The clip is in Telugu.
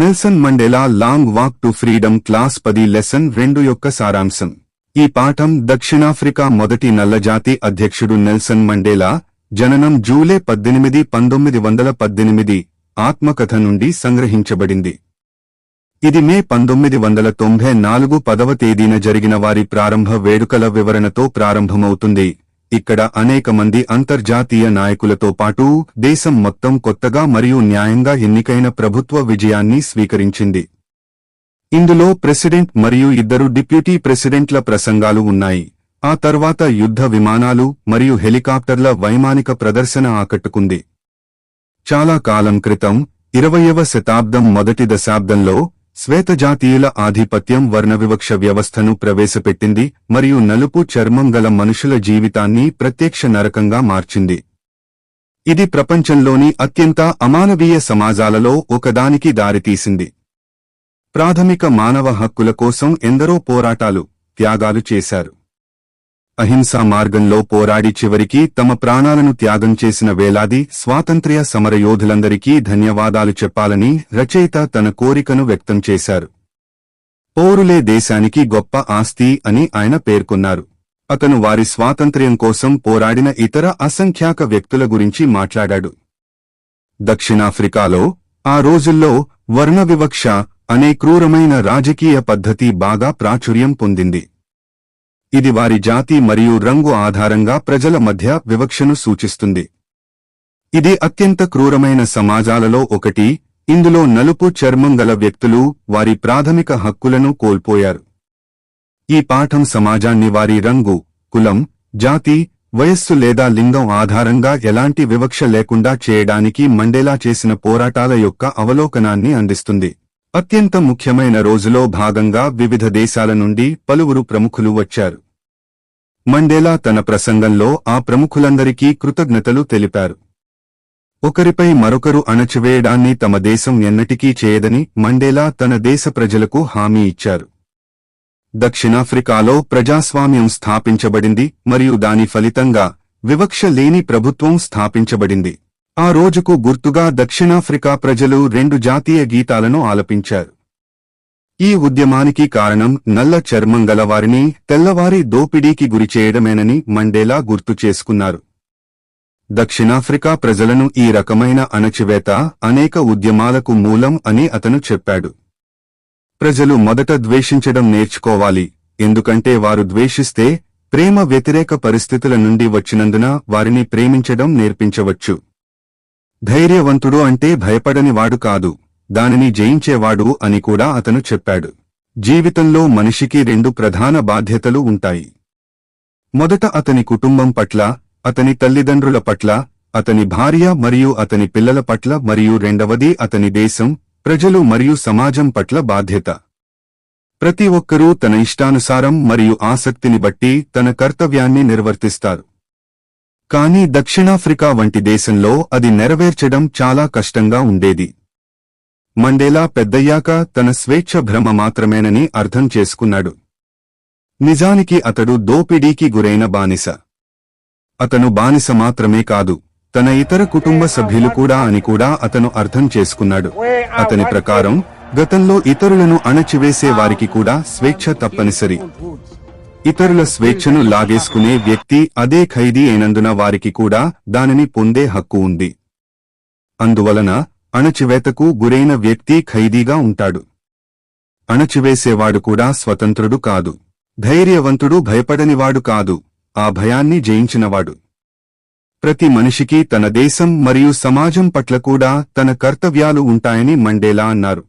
Nelson Mandela long walk to freedom class 10 lesson 2 యొక్క సారాంశం. ఈ పాఠం దక్షిణాఫ్రికా మొదటి నల్లజాతి అధ్యక్షుడు నెల్సన్ మండేలా జననం జూలై 18, 1918 ఆత్మకథ నుండి సంగ్రహించబడింది. ఇది మే 1994 10వ తేదీన జరిగిన వారి ప్రారంభ వేడుకల వివరణతో ప్రారంభమవుతుంది. ఇక్కడ అనేక మంది అంతర్జాతీయ నాయకులతో పాటు దేశం మొత్తం కొత్తగా మరియు న్యాయంగా ఎన్నికైన ప్రభుత్వ విజయాన్ని స్వీకరించింది. ఇందులో ప్రెసిడెంట్ మరియు 2 డిప్యూటీ ప్రెసిడెంట్ల ప్రసంగాలు ఉన్నాయి. ఆ తర్వాత యుద్ధ విమానాలు మరియు హెలికాప్టర్ల వైమానిక ప్రదర్శన ఆకట్టుకుంది. చాలా కాలం క్రితం 20వ శతాబ్దం మొదటి దశాబ్దంలో శ్వేతజాతీయుల ఆధిపత్యం వర్ణవివక్ష వ్యవస్థను ప్రవేశపెట్టింది మరియు నలుపు చర్మం గల మనుషుల జీవితాన్ని ప్రత్యక్ష నరకంగా మార్చింది. ఇది ప్రపంచంలోని అత్యంత అమానవీయ సమాజాలలో ఒకదానికి దారితీసింది. ప్రాథమిక మానవ హక్కుల కోసం ఎందరో పోరాటాలు, త్యాగాలు చేశారు. అహింసా మార్గంలో పోరాడి చివరికి తమ ప్రాణాలను త్యాగం చేసిన వేలాది స్వాతంత్ర్య సమరయోధులందరికీ ధన్యవాదాలు చెప్పాలని రచయిత తన కోరికను వ్యక్తం చేశారు. పౌరులే దేశానికి గొప్ప ఆస్తి అని ఆయన పేర్కొన్నారు. అతను వారి స్వాతంత్ర్యం కోసం పోరాడిన ఇతర అసంఖ్యాక వ్యక్తుల గురించి మాట్లాడాడు. దక్షిణాఫ్రికాలో ఆ రోజుల్లో వర్ణ వివక్ష అనే క్రూరమైన రాజకీయ పద్ధతి బాగా ప్రాచుర్యం పొందింది. ఇది వారి జాతి మరియు రంగు ఆధారంగా ప్రజల మధ్య వివక్షను సూచిస్తుంది. ఇది అత్యంత క్రూరమైన సమాజాలలో ఒకటి. ఇందులో నలుపు చర్మం గల వ్యక్తులు వారి ప్రాథమిక హక్కులను కోల్పోయారు. ఈ పాఠం సమాజాన్ని వారి రంగు, కులం, జాతి, వయస్సు లేదా లింగం ఆధారంగా ఎలాంటి వివక్ష లేకుండా చేయడానికి మండేలా చేసిన పోరాటాల యొక్క అవలోకనాన్ని అందిస్తుంది. అత్యంత ముఖ్యమైన రోజులో భాగంగా వివిధ దేశాల నుండి పలువురు ప్రముఖులు వచ్చారు. మండేలా తన ప్రసంగంలో ఆ ప్రముఖులందరికీ కృతజ్ఞతలు తెలిపారు. ఒకరిపై మరొకరు అణచివేయడాన్ని తమ దేశం ఎన్నటికీ చేయదని మండేలా తన దేశ ప్రజలకు హామీ ఇచ్చారు. దక్షిణాఫ్రికాలో ప్రజాస్వామ్యం స్థాపించబడింది మరియు దాని ఫలితంగా వివక్ష లేని ప్రభుత్వం స్థాపించబడింది. ఆ రోజుకు గుర్తుగా దక్షిణాఫ్రికా ప్రజలు 2 జాతీయ గీతాలను ఆలపించారు. ఈ ఉద్యమానికి కారణం నల్ల చర్మం గలవారిని తెల్లవారి దోపిడీకి గురిచేయడమేనని మండేలా గుర్తు చేసుకున్నారు. దక్షిణాఫ్రికా ప్రజలను ఈ రకమైన అణచివేత అనేక ఉద్యమాలకు మూలం అని అతను చెప్పాడు. ప్రజలు మొదట ద్వేషించడం నేర్చుకోవాలి, ఎందుకంటే వారు ద్వేషిస్తే ప్రేమ వ్యతిరేక పరిస్థితుల నుండి వచ్చినందున వారిని ప్రేమించడం నేర్పించవచ్చు. ధైర్యవంతుడు అంటే భయపడనివాడు కాదు, దానిని జయించేవాడు అని కూడా అతను చెప్పాడు. జీవితంలో మనిషికి 2 ప్రధాన బాధ్యతలు ఉంటాయి. మొదట అతని కుటుంబం పట్ల, అతని తల్లిదండ్రుల పట్ల, అతని భార్య మరియు అతని పిల్లల పట్ల మరియు రెండవది అతని దేశం, ప్రజలు మరియు సమాజం పట్ల బాధ్యత. ప్రతి ఒక్కరూ తన ఇష్టానుసారం మరియు ఆసక్తిని బట్టి తన కర్తవ్యాన్ని నిర్వర్తిస్తారు. కానీ దక్షిణాఫ్రికా వంటి దేశంలో అది నెరవేర్చడం చాలా కష్టంగా ఉండేది. మండేలా పెద్దయ్యాక తన స్వేచ్ఛ భ్రమ మాత్రమేనని అర్థం చేసుకున్నాడు. నిజానికి అతడు దోపిడీకి గురైన బానిస. అతను బానిస మాత్రమే కాదు, తన ఇతర కుటుంబ సభ్యులు కూడా అని కూడా అతను అర్థం చేసుకున్నాడు. అతని ప్రకారం గతంలో ఇతరులను అణచివేసే వారికి కూడా స్వేచ్ఛ తప్పనిసరి. ఇతరుల స్వేచ్ఛను లాగేసుకునే వ్యక్తి అదే ఖైదీ అయినందున వారికి కూడా దానిని పొందే హక్కు ఉంది. అందువలన అణచివేతకు గురైన వ్యక్తి ఖైదీగా ఉంటాడు. అణచివేసేవాడు కూడా స్వతంత్రుడు కాదు. ధైర్యవంతుడు భయపడనివాడు కాదు, ఆ భయాన్ని జయించినవాడు. ప్రతి మనిషికి తన దేశం మరియు సమాజం పట్ల కూడా తన కర్తవ్యాలు ఉంటాయని మండేలా అన్నారు.